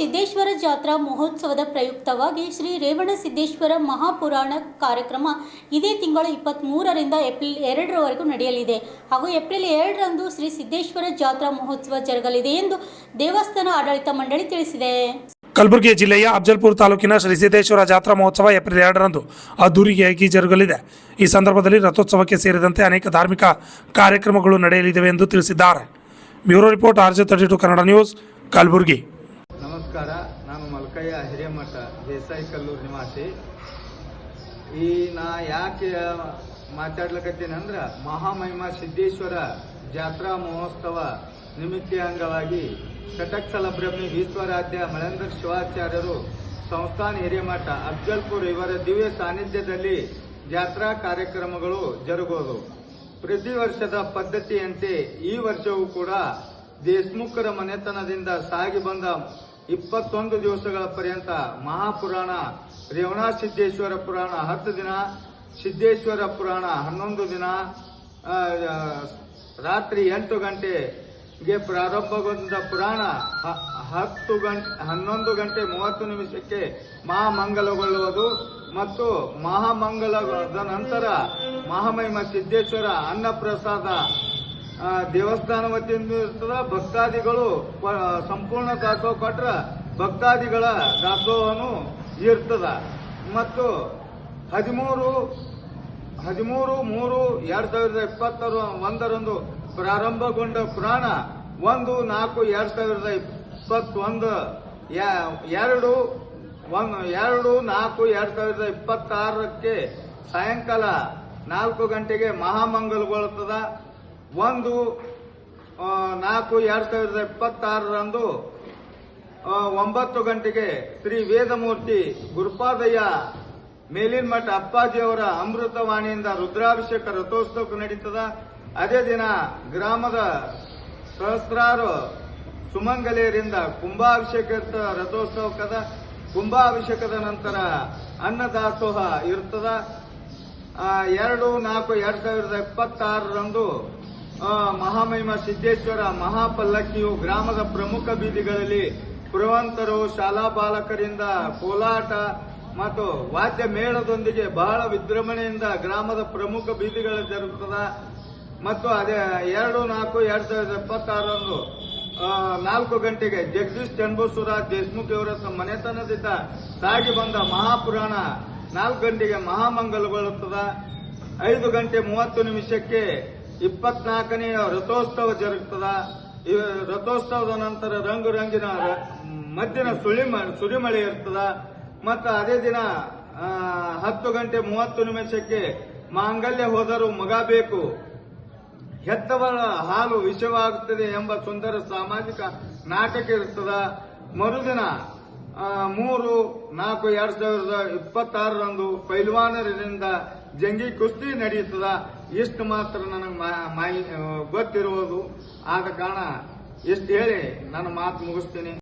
ಸಿದ್ದೇಶ್ವರ ಜಾತ್ರಾ ಮಹೋತ್ಸವದ ಪ್ರಯುಕ್ತವಾಗಿ ಶ್ರೀ ರೇವಣಸಿದ್ದೇಶ್ವರ ಮಹಾಪುರಾಣ ಕಾರ್ಯಕ್ರಮ ಇದೇ ತಿಂಗಳು 23ರಿಂದ ಏಪ್ರಿಲ್ 2ರವರೆಗೂ ನಡೆಯಲಿದೆ ಹಾಗೂ ಏಪ್ರಿಲ್ 2ರಂದು ಶ್ರೀ ಸಿದ್ದೇಶ್ವರ ಜಾತ್ರಾ ಮಹೋತ್ಸವ ಜರುಗಲಿದೆ ಎಂದು ದೇವಸ್ಥಾನ ಆಡಳಿತ ಮಂಡಳಿ ತಿಳಿಸಿದೆ. ಕಲಬುರಗಿ ಜಿಲ್ಲೆಯ ಅಫಜಲ್ಪುರ ತಾಲೂಕಿನ ಶ್ರೀ ಸಿದ್ದೇಶ್ವರ ಜಾತ್ರಾ ಮಹೋತ್ಸವ ಏಪ್ರಿಲ್ 2ರಂದು ಅದ್ದೂರಿಯಾಗಿ ಜರುಗಲಿದೆ. ಈ ಸಂದರ್ಭದಲ್ಲಿ ರಥೋತ್ಸವಕ್ಕೆ ಸೇರಿದಂತೆ ಅನೇಕ ಧಾರ್ಮಿಕ ಕಾರ್ಯಕ್ರಮಗಳು ನಡೆಯಲಿವೆ ಎಂದು ತಿಳಿಸಿದ್ದಾರೆ. Bureau report RJ32 Kannada news, Kalaburagi. ನಮಸ್ಕಾರ, ನಾನು ಮಲ್ಕಯ್ಯ ಹಿರೇಮಠ, ದೇಸಾಯಿ ಕಲ್ಲೂರು ನಿವಾಸಿ. ನಾ ಯಾಕೆ ಮಾತಾಡ್ಲಿಕತ್ತೀನಿ ಅಂದ್ರೆ, ಮಹಾಮಹಿಮಾ ಸಿದ್ದೇಶ್ವರ ಜಾತ್ರಾ ಮಹೋತ್ಸವ ನಿಮಿತ್ತ ಅಂಗವಾಗಿ ಕಟಕ್ಸಲ ಬ್ರಹ್ಮಿ ವಿಶ್ವರಾಧ್ಯ ಮಳೇಂದ್ರ ಶಿವಾಚಾರ್ಯರು ಸಂಸ್ಥಾನ ಹಿರೇಮಠ ಅಫಜಲ್ಪುರ ಇವರ ದಿವ್ಯ ಸಾನ್ನಿಧ್ಯದಲ್ಲಿ ಜಾತ್ರಾ ಕಾರ್ಯಕ್ರಮಗಳು ಜರುಗುವುದು. ಪ್ರತಿ ವರ್ಷದ ಪದ್ಧತಿಯಂತೆ ಈ ವರ್ಷವೂ ಕೂಡ ದೇಶಮುಖರ ಮನೆತನದಿಂದ ಸಾಗಿ ಬಂದ 21 ದಿವಸಗಳ ಪರ್ಯಂತ ಮಹಾಪುರಾಣ ರೇವಣಸಿದ್ದೇಶ್ವರ ಪುರಾಣ 10 ದಿನ, ಸಿದ್ದೇಶ್ವರ ಪುರಾಣ 11 ದಿನ, ರಾತ್ರಿ 8 ಗಂಟೆಗೆ ಪ್ರಾರಂಭಗೊಂಡ ಪುರಾಣ 11 ಗಂಟೆ 30 ನಿಮಿಷಕ್ಕೆ ಮಹಾಮಂಗಲಗೊಳ್ಳುವುದು ಮತ್ತು ಮಹಾಮಂಗಲದ ನಂತರ ಮಹಾಮಹಿಮಾ ಸಿದ್ದೇಶ್ವರ ಅನ್ನಪ್ರಸಾದ ದೇವಸ್ಥಾನ ವತಿಯಿಂದ ಇರ್ತದ. ಭಕ್ತಾದಿಗಳು ಸಂಪೂರ್ಣ ದಾಸೋಹ ಕೊಟ್ರ ಭಕ್ತಾದಿಗಳ ದಾಸೋಹನು ಇರ್ತದ. ಮತ್ತು 13/3/2021 ಪ್ರಾರಂಭಗೊಂಡ ಪುರಾಣ 1/4/2021 2/4/2026ಕ್ಕೆ ಸಾಯಂಕಾಲ 4 ಗಂಟೆಗೆ ಮಹಾಮಂಗಲಗೊಳ್ಳುತ್ತದೆ. 1/4/2026ರಂದು 9 ಗಂಟೆಗೆ ಶ್ರೀ ವೇದಮೂರ್ತಿ ಗುರುಪಾದಯ್ಯ ಮೇಲಿನ ಮಠ ಅಪ್ಪಾಜಿಯವರ ಅಮೃತವಾಣಿಯಿಂದ ರುದ್ರಾಭಿಷೇಕ ರಥೋತ್ಸವ ನಡೀತದ. ಅದೇ ದಿನ ಗ್ರಾಮದ ಸಹಸ್ರಾರು ಸುಮಂಗಲೆಯರಿಂದ ಕುಂಭಾಭಿಷೇಕ ರಥೋತ್ಸವದ ಕುಂಭಾಭಿಷೇಕದ ನಂತರ ಅನ್ನದಾಸೋಹ ಇರ್ತದ. 2/4/2026ರಂದು ಮಹಾಮಹಿಮಾ ಸಿದ್ದೇಶ್ವರ ಮಹಾಪಲ್ಲಕ್ಕಿಯು ಗ್ರಾಮದ ಪ್ರಮುಖ ಬೀದಿಗಳಲ್ಲಿ ಪುರವಂತರು, ಶಾಲಾ ಬಾಲಕರಿಂದ ಕೋಲಾಟ ಮತ್ತು ವಾದ್ಯ ಮೇಳದೊಂದಿಗೆ ಬಹಳ ವಿಜೃಂಭಣೆಯಿಂದ ಗ್ರಾಮದ ಪ್ರಮುಖ ಬೀದಿಗಳಲ್ಲಿ ಜರುಗುತ್ತದೆ. ಮತ್ತು ಅದೇ 2/4/2026ರಂದು 4 ಗಂಟೆಗೆ ಜಗದೀಶ್ ಚನ್ನಬಸವರ ದೇಶಮುಖ್ ಅವರ ಮನೆತನದಿಂದ ಸಾಗಿ ಬಂದ ಮಹಾಪುರಾಣ 4 ಗಂಟೆಗೆ ಮಹಾಮಂಗಲಗೊಳ್ಳುತ್ತದೆ. 5 ಗಂಟೆ 30 ನಿಮಿಷಕ್ಕೆ 24ನೇ ರಥೋತ್ಸವ ಜರುಗುತ್ತದೆ. ರಥೋತ್ಸವದ ನಂತರ ರಂಗಿನ ಮಧ್ಯಾಹ್ನ ಸುರಿಮಳೆ ಇರ್ತದ. ಮತ್ತು ಅದೇ ದಿನ 10 ಗಂಟೆ 30 ನಿಮಿಷಕ್ಕೆ ಮಾಂಗಲ್ಯ ಹೋದರೂ ಮಗ ಬೇಕು, ಹೆತ್ತವಳ ಹಾಲು ವಿಷವಾಗುತ್ತದೆ ಎಂಬ ಸುಂದರ ಸಾಮಾಜಿಕ ನಾಟಕ ಇರ್ತದ. ಮರುದಿನ 3/4/2026ರಂದು ಪೈಲ್ವಾನರಿಂದ ಜಂಗಿ ಕುಸ್ತಿ ನಡೆಯುತ್ತದ. ಇಷ್ಟು ಮಾತ್ರ ನನಗೆ ಗೊತ್ತಿರುವುದು. ಆದ ಕಾರಣ ಇಷ್ಟು ಹೇಳಿ ನನ್ನ ಮಾತು ಮುಗಿಸ್ತೀನಿ.